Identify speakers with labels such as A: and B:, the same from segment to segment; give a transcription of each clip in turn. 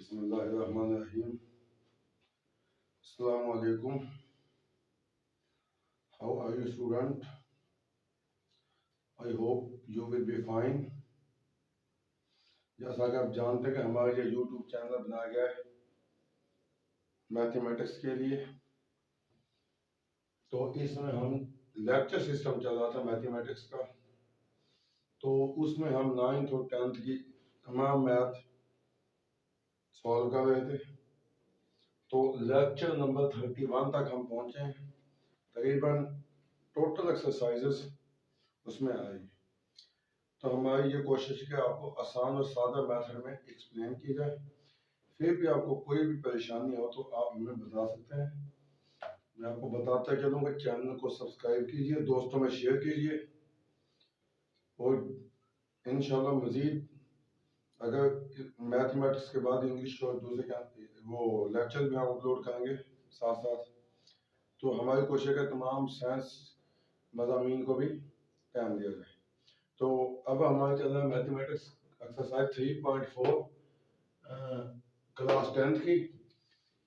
A: Bismillahirrahmanirrahim. Assalamu alaikum. How are you, student? I hope you will be fine. जैसा कि आप जानते हैं कि हमारा ये YouTube चैनल बनाया गया है मैथमेटिक्स के लिए, तो इसमें हम लेक्चर सिस्टम चल रहा था मैथमेटिक्स का, तो उसमें हम 9th और 10th की तमाम मैथ सॉल्व कर रहे थे। तो लेक्चर नंबर 31 तक हम पहुंचे हैं। तकरीबन टोटल एक्सरसाइजेस उसमें आई। तो हमारी ये कोशिश है कि आपको आसान और सादा मेथड में एक्सप्लेन की जाए। फिर भी आपको कोई भी परेशानी हो तो आप हमें बता सकते हैं। मैं आपको बताता चलूँगा, चैनल को सब्सक्राइब कीजिए, दोस्तों में शेयर कीजिए, और इंशाल्लाह मज़ीद अगर मैथमेटिक्स के बाद इंग्लिश और दूसरे वो लेक्चर भी हम अपलोड करेंगे साथ साथ। तो हमारी कोशिश है तमाम साइंस मज़ामीन को भी टाइम दिया जाए। तो अब हमारे चल रहा है मैथमेटिक्स एक्सरसाइज 3.4 क्लास 10th की।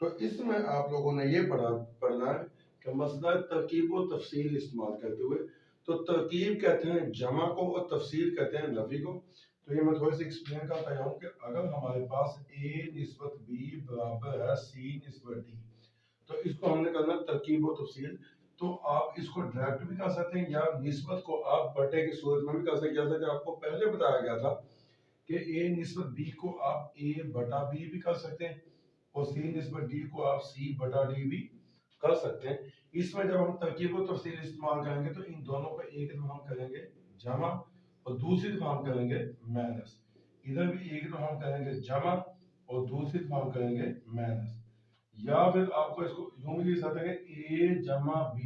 A: तो इसमें आप लोगों ने ये पढ़ना है कि मसला तरकीब और तफसील इस्तेमाल करते हुए, तो तरकीब कहते हैं जमा को और तफसील कहते हैं नफी को। तो ये मैं थोड़ी सी एक्सप्लेन करता हूँ कि अगर हमारे पास a निस्बत b बराबर है c निस्बत d, तो इसको हमने करना तरकीब और तफसील। तो आप इसको डायरेक्ट भी कर सकते हैं या निस्बत को आप बटे की सूरत में भी कर सकते हैं। जैसा कि आपको पहले बताया गया था कि a निस्बत b को आप a बटा b भी कर सकते हैं और c निस्बत d को आप c बटा d भी कर सकते हैं। इसमें जब हम तरकीब और तफसील इस्तेमाल करेंगे तो इन दोनों को एक दफा हम करेंगे जमा और दूसरी दफा हम करेंगे माइनस। इधर भी एक दफा हम करेंगे जमा और दूसरी दफा हम करेंगे माइनस। या फिर आपको इसको यूं भी लिख सकते हैं a जमा b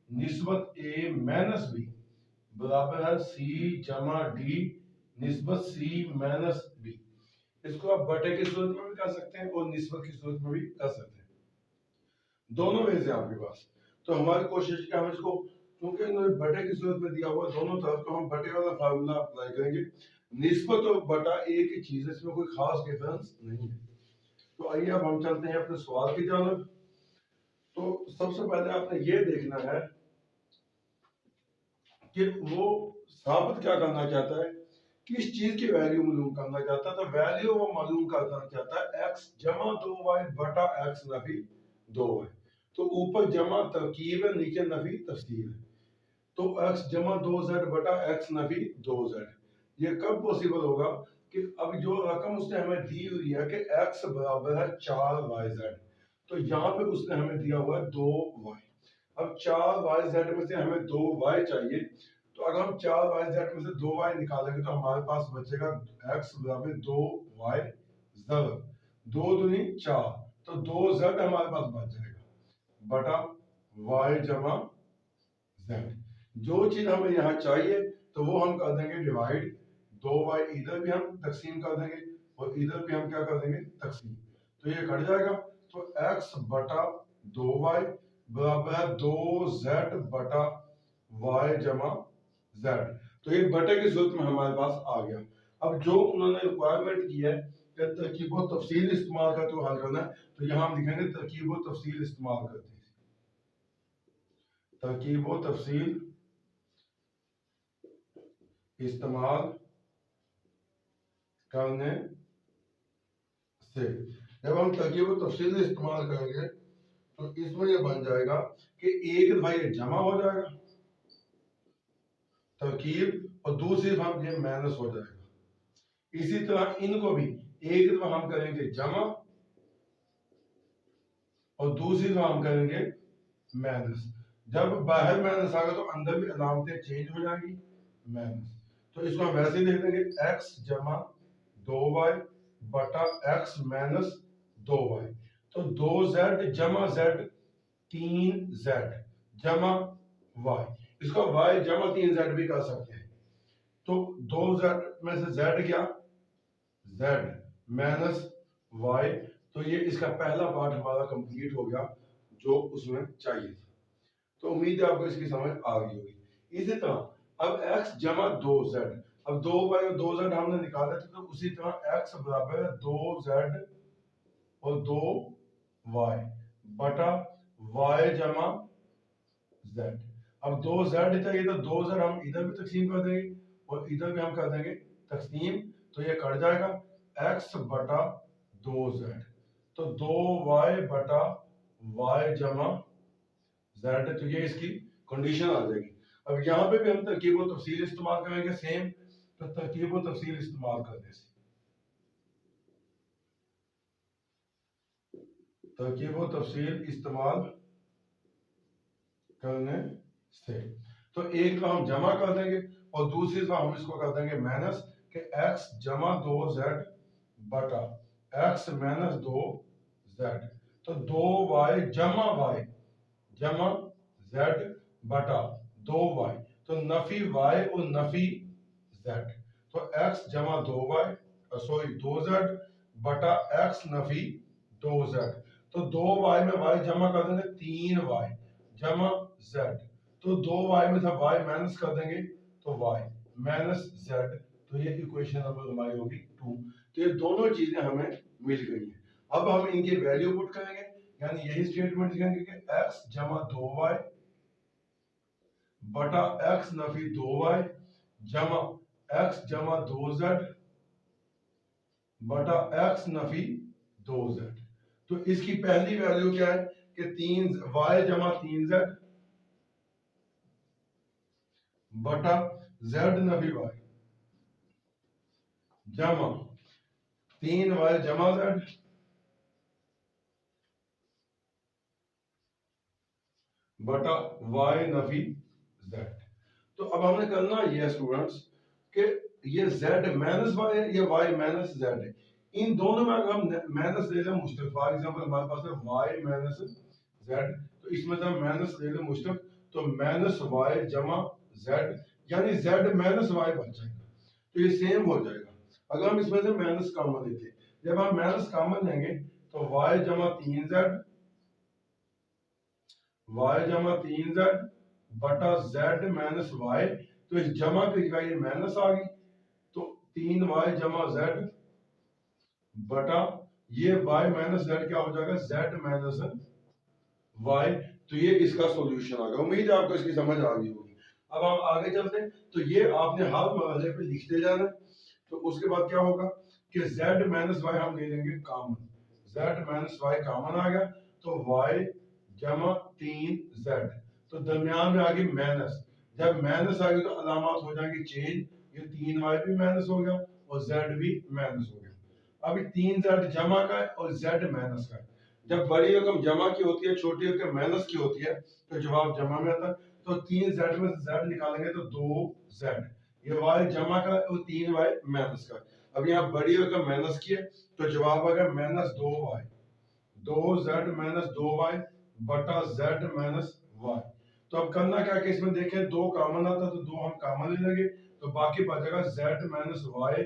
A: निस्बत a माइनस b बराबर है c जमा d निस्बत c माइनस d। इसको आप बटे की सूरत में भी कर सकते हैं और निस्बत की सूरत में भी कर सकते हैं। दोनों वेज है आपके पास। तो हमारी कोशिश क्या, हम इसको क्योंकि इन्होंने बटे की सूरत में दिया हुआ दोनों तरफ, तो हम बटे वाला फार्मूला अप्लाई करेंगे। निस्बत और बटा एक ही चीज है, इसमें कोई खास डिफरेंस नहीं है। तो आइए अब हम चलते हैं अपने सवाल की जानब। तो सबसे पहले आपने ये देखना है कि वो साबित क्या करना चाहता है, किस चीज की वैल्यू मालूम करना चाहता है। तो वैल्यू वो मालूम करना चाहता है x जमा 2y बटा x नफी 2y। तो ऊपर जमा तरकीब है, नीचे नफी तफसील है। तो x जमा 2z बटा x नफी 2z, ये कब पॉसिबल होगा कि अब जो रकम उसने हमें दी हुई है कि x बराबर है 4yz, तो यहाँ पे उसने हमें दिया हुआ है 2y। अब 4yz में से हमें 2y चाहिए, तो अगर हम 4yz में से 2y निकालेंगे तो हमारे पास बचेगा x बराबर 2y ज़बर 2 दूनी 4, तो 2z हमारे पास बच जाएगा बटा y जमा z। जो चीज हमें यहाँ चाहिए तो वो हम कर देंगे डिवाइड, 2y इधर भी हम तकसीम कर देंगे और इधर भी हम क्या कर देंगे तकसीम, तो ये कट जाएगा। तो x बटा 2y बराबर है 2z बटा y जमा z। तो ये बटे की सूरत में हमारे पास आ गया। अब जो उन्होंने रिक्वायरमेंट की है कि तरकीब और तफसील इस्तेमाल करते हुए हल करना है, तो यहाँ हम लिखेंगे तरकीब और तफसील इस्तेमाल करते हैं। तरकीब और तफसील इस्तेमाल करने से, जब हम तरकीब और तफसील इस्तेमाल करेंगे तो इसमें यह बन जाएगा कि एक दफा ये जमा हो जाएगा तरकीब और दूसरी दफा ये माइनस हो जाएगा। इसी तरह इनको भी एक दफा हम करेंगे जमा और दूसरी दफा हम करेंगे माइनस। जब बाहर माइनस आएगा तो अंदर भी अलामतें चेंज हो जाएंगी माइनस। तो इसको हम वैसे लिख देंगे x जमा 2y बटा x माइनस 2y। तो 2z जमा z 3z जमा y, इसको y जमा 3z भी कर सकते हैं। तो 2z में से z क्या, z माइनस y। तो ये इसका पहला पार्ट हमारा कंप्लीट हो गया जो उसमें चाहिए था। तो उम्मीद है आपको इसकी समझ आ गई होगी। इसी तरह अब x जमा 2z, अब 2y और 2z हमने निकाले थे, तो उसी तरह x बराबर है 2z और 2y बटा y जमा z। अब 2z चाहिए तो 2z हम इधर भी तकसीम कर देंगे और इधर भी हम कर देंगे तकसीम, तो ये कट जाएगा x बटा 2z, तो 2y बटा y जमा z, तो ये इसकी कंडीशन आ जाएगी। अब यहाँ पे भी हम तरकीब व तफसील इस्तेमाल करेंगे सेम, तो तरकीब व तफसील इस्तेमाल करने से, तरकीब व तफसील इस्तेमाल करने से, तो एक तो हम जमा कर देंगे और दूसरी तो हम इसको कर देंगे माइनस के x जमा 2z बटा x माइनस 2z, तो 2y जमा y जमा z बटा 2y, तो नफी y और नफी z, तो x जमा 2y सॉरी 2z बटा x नफी 2z, तो 2y में y जमा कर देंगे 3y जमा z, तो 2y में था y माइनस कर देंगे तो y माइनस z, तो ये इक्वेशन नंबर हमारी होगी 2। तो ये दोनों चीजें हमें मिल गई हैं। अब हम इनकी वैल्यू पुट करेंगे, यानी यही स्टेटमेंट लिखेंगे कि x जमा 2y बटा x नफी 2y जमा x जमा 2z बटा x नफी 2z। तो इसकी पहली वैल्यू क्या है कि 3y जमा 3z बटा z नफी y जमा 3y जमा z बटा y नफी z। तो अब हमने करना ये स्टूडेंट्स कि ये z माइनस y है, ये y माइनस z है, इन दोनों में अगर हम माइनस ले लें मुश्तक, फॉर एग्जांपल हमारे पास है y माइनस z, तो इसमें से हम माइनस ले लें मुश्तक, तो माइनस y जमा z, यानी z माइनस y बन जाएगा, तो ये सेम हो जाएगा। अगर हम इसमें से माइनस कॉमन लेते हैं, जब हम माइनस कॉमन लेंगे तो y जमा 3z बटा z माइनस y, तो इस जमा की जगह ये माइनस आ गई, तो 3y जमा z बटा ये y माइनस z क्या हो जाएगा z माइनस y, तो ये इसका सॉल्यूशन आ गया। उम्मीद है आपको इसकी समझ आ गई होगी। अब हम आगे चलते हैं, तो ये आपने हर मरहले पे लिखते जाना, तो उसके बाद क्या होगा कि z माइनस y हम ले लेंगे common, z minus y common आ गया, तो y जमा 3z, तो दरमियान में आ गई माइनस, जब माइनस आ गई तो अलामत हो जाएंगी चेंज, ये 3y भी माइनस हो गया और z भी माइनस हो गया। अभी 3z जमा का है और z माइनस का है, जब बड़ी रकम जमा की होती है छोटी रकम माइनस की होती है तो जवाब जमा में आता है, तो 3z में से z निकालेंगे तो 2z, ये y जमा का और 3y माइनस का। अब यहाँ बड़ी रकम माइनस की है तो जवाब आ गया minus 2y, 2z minus 2y बटा z माइनस y। तो अब करना क्या कि इसमें देखें 2 कॉमन आता तो 2 हम कॉमन ले लेंगे, तो बाकी बचेगा z माइनस y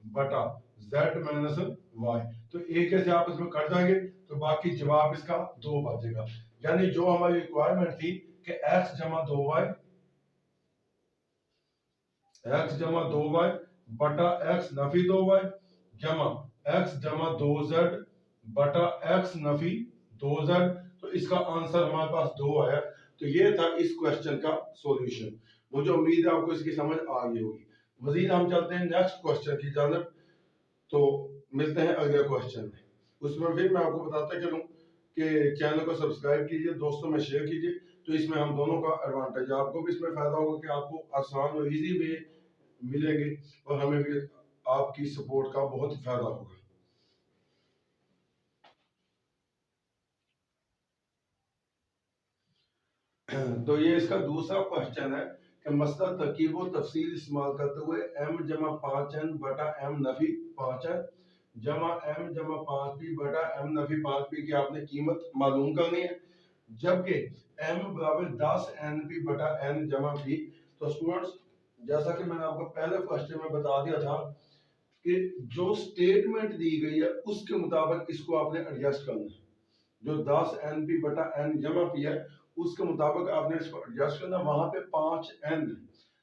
A: बटा z माइनस y, तो एक से आप इसमें कट जाएंगे तो बाकी जवाब इसका 2 बचेगा, यानी जो हमारी रिक्वायरमेंट थी कि x जमा 2y बटा x नफी 2y जमा x जमा 2z बटा x नफी 2z, तो इसका आंसर हमारे पास 2 आया। तो ये था इस क्वेश्चन का सॉल्यूशन। मुझे उम्मीद है आपको इसकी समझ आ गई होगी। मजीद हम चलते हैं नेक्स्ट क्वेश्चन की जानब, तो मिलते हैं अगले क्वेश्चन में। उसमें फिर मैं आपको बताता चलूं कि चैनल को सब्सक्राइब कीजिए, दोस्तों में शेयर कीजिए, तो इसमें हम दोनों का एडवांटेज, आपको भी इसमें फायदा होगा कि आपको आसान और इजी वे मिलेंगे और हमें भी आपकी सपोर्ट का बहुत फायदा होगा। तो ये इसका दूसरा क्वेश्चन है कि मसला तरकीब व तफसील इस्तेमाल करते हुए m जमा 5n बटा m नफी 5n जमा m जमा 5p बटा m नफी 5p की आपने कीमत मालूम करनी है, जबकि m बराबर 10 np बटा n जमा p। तो स्टूडेंट्स, जैसा कि मैंने आपको पहले क्वेश्चन में बता दिया था कि जो स्टेटमेंट दी गई है उसके मुताबिक इसको आपने एडजस्ट करना है, जो 10 np बटा n जमा p है उसके मुताबिक आपने इसको एडजस्ट करना। वहां पे 5n,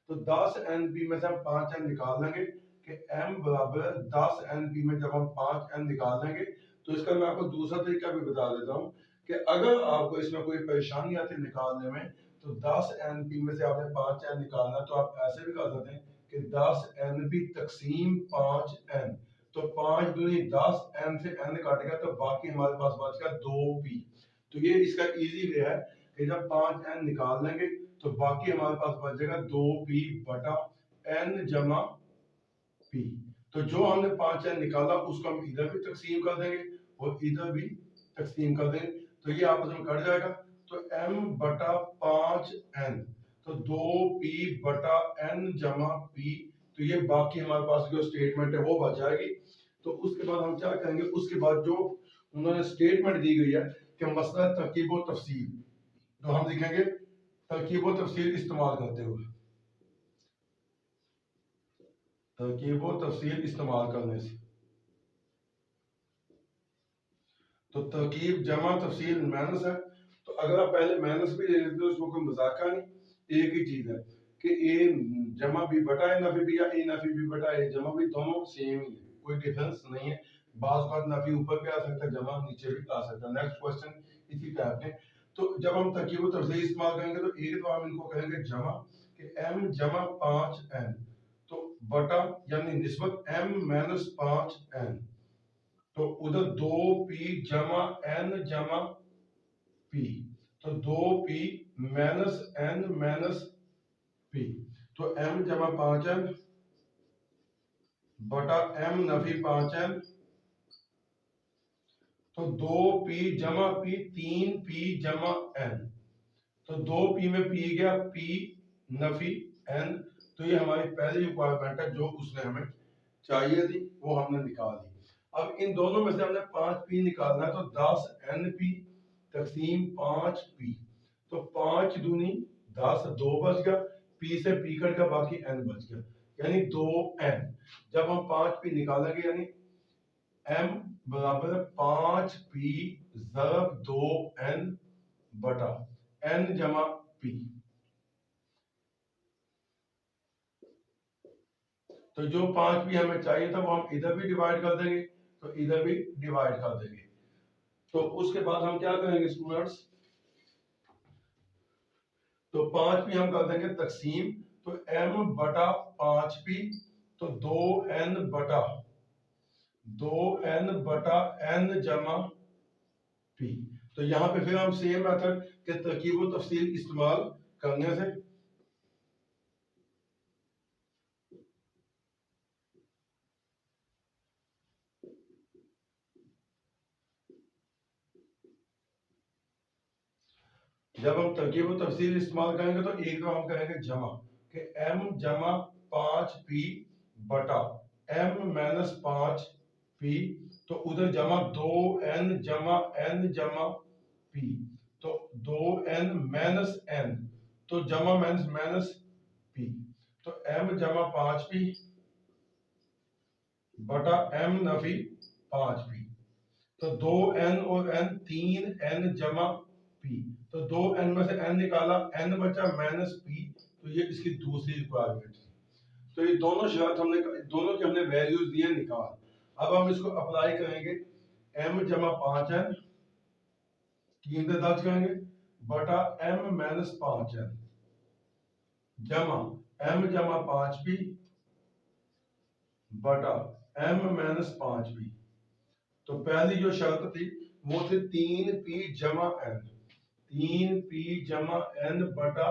A: तो 10 np में से हम 5n निकाल लेंगे कि m बराबर 10 np में जब हम 5n निकाल लेंगे तो इसका मैं आपको दूसरा तरीका भी बता देता हूँ कि अगर आपको इसमें कोई परेशानी आती है निकालने में, तो 10 NP में से आपने 5 N निकालना, तो आप ऐसे भी कर सकते हैं कि 10 NP तकसीम 5 N, तो 5 दूनी 10, N से N काटेगा तो बाकी हमारे पास बचेगा 2P। तो ये इसका इजी वे है कि जब 5 N निकाल लेंगे तो बाकी हमारे पास बचेगा 2P बटा N जमा P। तो जो हमने 5 N निकाला उसको हम इधर भी तकसीम कर देंगे और इधर भी तकसीम कर देंगे, तो ये आपस में कट जाएगा। तो M बटा 5N, तो 2P बटा N जमा P, तो ये बाकी हमारे पास जो स्टेटमेंट है वो बच जाएगी। तो उसके बाद हम क्या करेंगे, उसके बाद जो उन्होंने स्टेटमेंट दी गई है कि मसला तरकीब व तफसील, तो हम लिखेंगे तरकीब व तफसील इस्तेमाल करते हुए, तरकीब व तफसील इस्तेमाल करने से। तो तरकीब जमा तफसील माइनस है, तो अगर आप पहले माइनस भी ले लेते हो उसमें कोई मजाका नहीं, एक ही चीज है कि ए जमा बी बटा ए नफी बी या ए नफी बी बटा ए जमा बी, दोनों सेम ही है, कोई डिफरेंस नहीं है। बाज़ औक़ात नफी ऊपर भी आ सकता है, जमा नीचे भी आ सकता है। नेक्स्ट क्वेश्चन इसी टाइप के। तो जब हम तरकीब व तफसील इस्तेमाल करेंगे तो एक तो हम इनको कहेंगे जमा कि m जमा 5n, तो बटा यानी निस्बत m माइनस 5n, तो उधर 2P जमा N जमा P, तो 2P minus N minus P, तो M जमा 5N बटा M नफी 5N, तो 2P जमा P 3P जमा N, तो 2P में P गया, P नफी N, तो ये हमारी पहली रिक्वायरमेंट है जो उसने हमें चाहिए थी, वो हमने निकाल दी। अब इन दोनों में से हमने 5P निकालना है, तो 10 NP तकसीम 5P, तो 5 दूनी 10, 2 बच गया, P से P कट गया, बाकी N बच गया, यानी 2N। जब हम 5P निकालेंगे यानी M बराबर है 5P ज़रब 2N बटा N जमा P। तो जो 5P हमें चाहिए था वो हम इधर भी डिवाइड कर देंगे, तो इधर भी डिवाइड कर देंगे। तो उसके बाद हम क्या करेंगे स्टूडेंट्स, तो 5P हम कर देंगे तकसीम, तो M बटा 5P, तो 2N बटा N जमा P। तो यहाँ पे फिर हम सेम मेथड के तरकीब व तफसील इस्तेमाल करने से जब हम तरकीब व तफसील इस्तेमाल करेंगे तो एक तो हम कहेंगे जमा कि M जमा 5P बटा M माइनस 5P, तो उधर जमा 2N जमा N जमा P, तो 2N माइनस N, तो जमा माइनस माइनस P, तो M जमा 5P बटा M नफी 5P, तो 2N और N 3N जमा P, तो 2N में से N निकाला, N बचा माइनस P, तो ये इसकी दूसरी रिक्वायरमेंट है। तो ये दोनों शर्त हमने, दोनों की हमने वैल्यूज दिए निकाल। अब हम इसको अप्लाई करेंगे, M जमा 5N 3 पे दर्ज करेंगे बटा M माइनस 5N जमा M जमा 5P बटा M माइनस 5P। तो पहली जो शर्त थी वो थी 3P जमा N, 3P जमा N बटा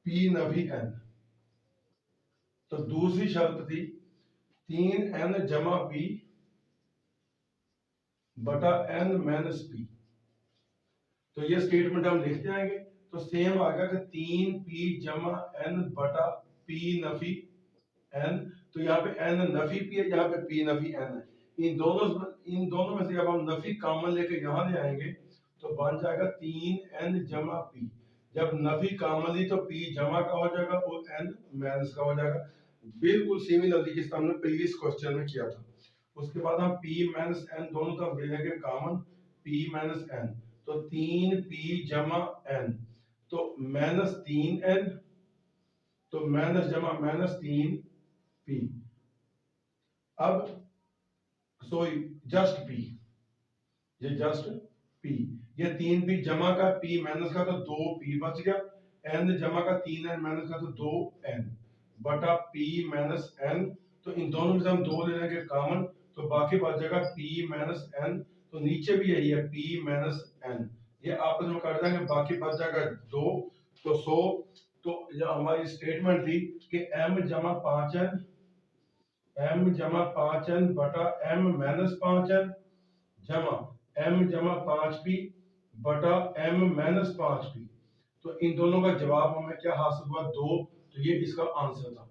A: P नफी N। तो दूसरी शर्त थी 3N जमा P बटा N माइनस P। तो ये स्टेटमेंट हम लिखते आएंगे, तो सेम आ गया कि 3P जमा N बटा P नफी N, तो यहाँ पे N नफी P है, यहाँ पे P नफी N है। इन दोनों में से जब हम नफी कॉमन लेके यहाँ ले आएंगे तो बन जाएगा 3N जमा P। जब नफी कॉमन ली तो P जमा का हो जाएगा और N माइनस का हो जाएगा, बिल्कुल सिमिलर जिस हमने प्रीवियस क्वेश्चन में किया था। उसके बाद हम P माइनस N दोनों तरफ ले लेंगे कॉमन, P माइनस N, तो 3P जमा N, तो माइनस 3N, तो माइनस जमा माइनस 3P, अब सॉरी जस्ट P, ये जस्ट पी, ये 3p जमा का p माइनस का तो 2p बच गया, n जमा का 3n माइनस का तो 2n बटा p माइनस n। तो इन दोनों में से हम 2 ले लेंगे कॉमन, तो बाकी बच जाएगा p माइनस n। तो नीचे भी यही है p माइनस n, ये आपस में काट देंगे, बाकी बच जाएगा 2। तो 100। तो ये हमारी स्टेटमेंट थी कि m जमा 5n, m जमा 5n बटा m माइनस 5n जमा m जमा 5p बटा m माइनस 5p। तो इन दोनों का जवाब हमें क्या हासिल हुआ? 2। तो ये इसका आंसर था।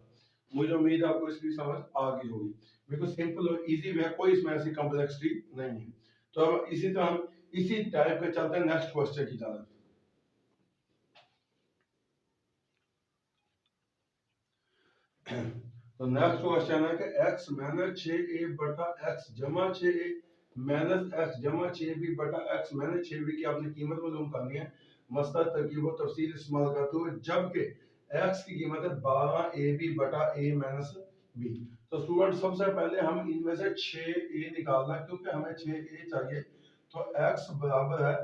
A: मुझे उम्मीद है आपको इसकी समझ आ गई होगी। बिल्कुल सिंपल और इजी वे, कोई इसमें ऐसी कॉम्प्लेक्सिटी नहीं है। तो अब इसी तरह हम इसी टाइप के चलते हैं नेक्स्ट क्वेश्चन की तरफ। तो नेक्स्ट क्वेश्चन है कि x माइनस 6a बटा x जमा 6a माइनस x जमा 6b बटा x माइनस 6b की आपने कीमत मालूम करनी है मसला तरकीब और तफसील इस्तेमाल करते हुए, जबकि x की कीमत है 12ab बटा a माइनस b। तो स्टूडेंट सबसे पहले हम इनमें से 6a निकालना है, क्योंकि हमें 6a चाहिए। तो x बराबर है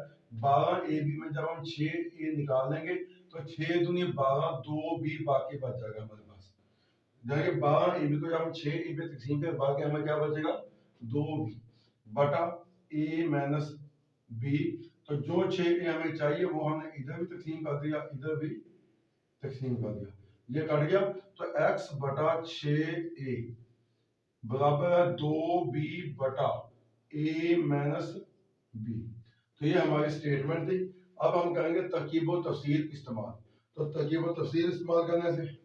A: 12ab में जब हम 6a निकाल लेंगे तो 6 दूनी 12, 2b बाकी बच जाएगा हमारे पास। देखिए 12 ए बी को जब हम 6 ए पे तकसीम करें, बाकी हमें क्या बचेगा? 2b बटा a माइनस b। तो जो 6a हमें चाहिए वो हमने इधर भी तकसीम कर दिया, इधर भी तकसीम कर दिया, ये कट गया। तो x बटा 6a बराबर है 2b बटा a माइनस b। तो ये हमारी स्टेटमेंट थी। अब हम करेंगे तरकीब और तफसील इस्तेमाल। तो तरकीब और तफसील इस्तेमाल करने से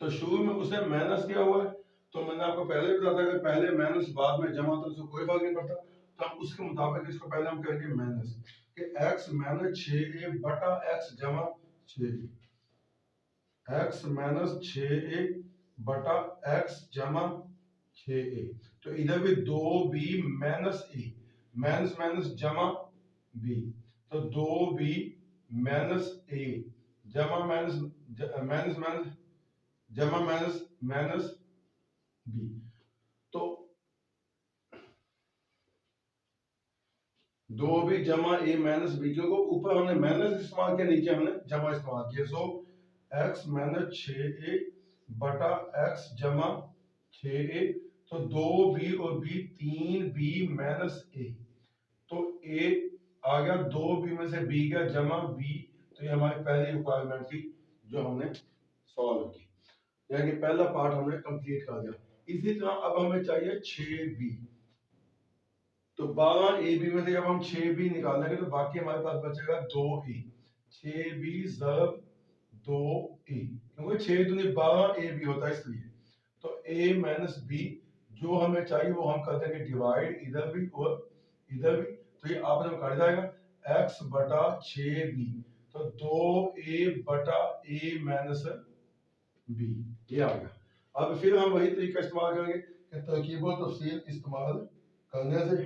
A: तो शुरू में उसे माइनस किया हुआ है, तो मैंने आपको पहले भी बताया था कि पहले माइनस बाद में जमा, तो उससे कोई फर्क नहीं पड़ता। तो हम उसके मुताबिक इसको पहले हम करेंगे माइनस कि x माइनस 6a बटा x जमा 6a, x माइनस 6a बटा x जमा 6a। तो इधर भी 2b minus a, minus minus जमा b, तो 2b माइनस a जमा माइनस माइनस माइनस जमा माइनस माइनस बी। तो 2b जमा a माइनस बी, क्योंकि ऊपर हमने माइनस इस्तेमाल किया, नीचे हमने जमा इस्तेमाल किया। सो x माइनस 6a बटा x जमा 6a। तो 2b और b 3b माइनस a, तो a आ गया, 2b में से b गया जमा b। तो ये हमारी पहली रिक्वायरमेंट थी जो हमने सॉल्व की, यानी पहला पार्ट हमने कंप्लीट कर दिया। इसी तरह अब हमें चाहिए 6b। तो 12ab में से जब हम 6b निकालेंगे तो बाकी हमारे पास बचेगा 2a, 6b ज़रब 2a, क्योंकि 6 दूनी 12ab होता है इसलिए। तो a माइनस b जो हमें चाहिए वो हम कर देंगे डिवाइड, इधर भी और इधर भी। तो ये आपस में कट जाएगा x बटा 6b, तो 2a बटा a माइनस b, ये आ गया। अब फिर हम वही तरीका इस्तेमाल करेंगे कि तरकीब और तफसील इस्तेमाल करने से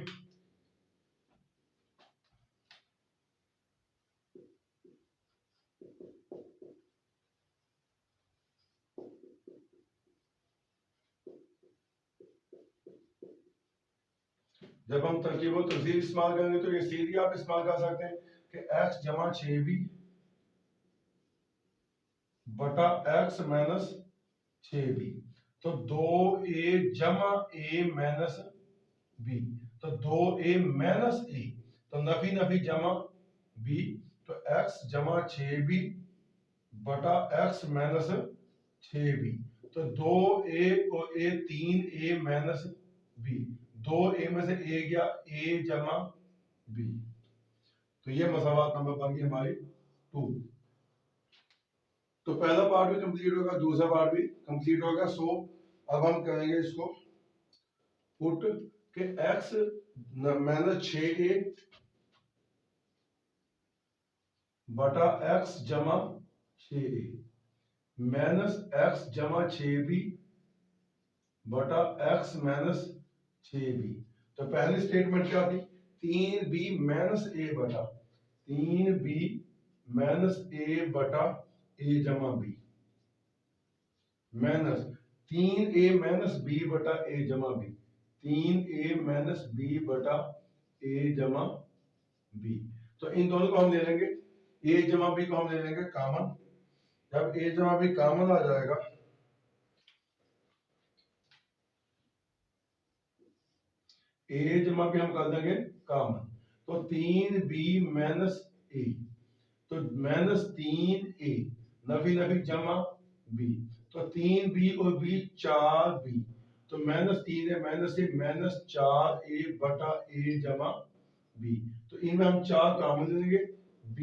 A: जब हम तरकीब और तफसील इस्तेमाल करेंगे तो ये सीधी आप इस्तेमाल कर सकते हैं कि x जमा 6b बटा x माइनस 6b। तो 2a जमा a माइनस b, तो 2a माइनस a, तो नफी नफी जमा b। तो x जमा 6b बटा x माइनस 6b। तो 2a और a 3a minus b, 2a में से a गया a जमा b। तो ये मसावात नंबर बन गई हमारी 2। तो पहला पार्ट भी कंप्लीट होगा, दूसरा पार्ट भी कंप्लीट होगा। सो अब हम करेंगे इसको पुट के x माइनस 6a बटा x जमा 6a माइनस x जमा 6b बटा x माइनस 6b। तो पहली स्टेटमेंट क्या थी? 3b माइनस a बटा 3b माइनस a बटा a जमा b minus 3a minus b बटा a जमा b 3a माइनस b बटा a जमा b। तो इन दोनों को हम ले लेंगे, a जमा b को हम ले लेंगे कॉमन। जब a जमा b कॉमन आ जाएगा a जमा b हम कर देंगे कॉमन, तो 3b माइनस a, तो माइनस 3a नफी नफी जमा b, तो 3b और b 4b, तो माइनस 3a माइनस 4a बटा a जमा b। तो इनमें हम 4 कॉमन ले लेंगे, b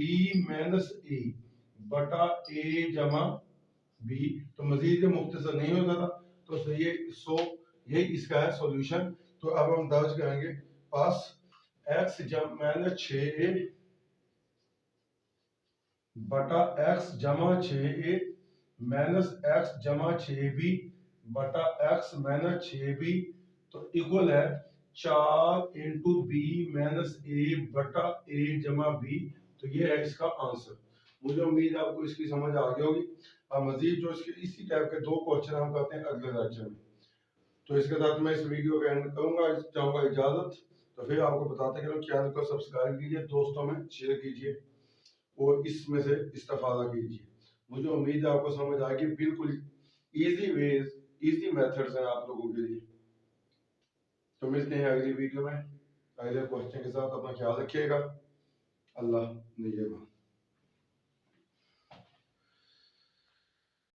A: माइनस a बटा a जमा b। तो मजीद मुख्तसर नहीं होता था, तो ये यही इसका है सॉल्यूशन। तो अब हम दर्ज करेंगे पास x माइनस 6a बटा x जमा 6a माइनस x जमा 6b बटा x माइनस 6b, तो इक्वल है 4 इंटू बी माइनस a बटा a जमा b। तो ये है इसका आंसर। मुझे उम्मीद है आपको इसकी समझ आ गई होगी। अब मजीद जो इसी टाइप के 2 क्वेश्चन हम करते हैं अगले लेक्चर में। तो इसके साथ मैं इस वीडियो को एंड करूंगा, चाहूंगा इजाजत। तो फिर आपको बताते हैं चैनल को सब्सक्राइब कीजिए, दोस्तों में शेयर कीजिए और इसमें से इस्तेफादा कीजिए। मुझे उम्मीद है आपको समझ आएगी, बिल्कुल इजी वेज, इजी मेथड्स हैं आप लोगों के लिए। तो मिलते हैं अगली वीडियो में अगले क्वेश्चन के साथ। अपना ख्याल रखिएगा। अल्लाह निगहबान।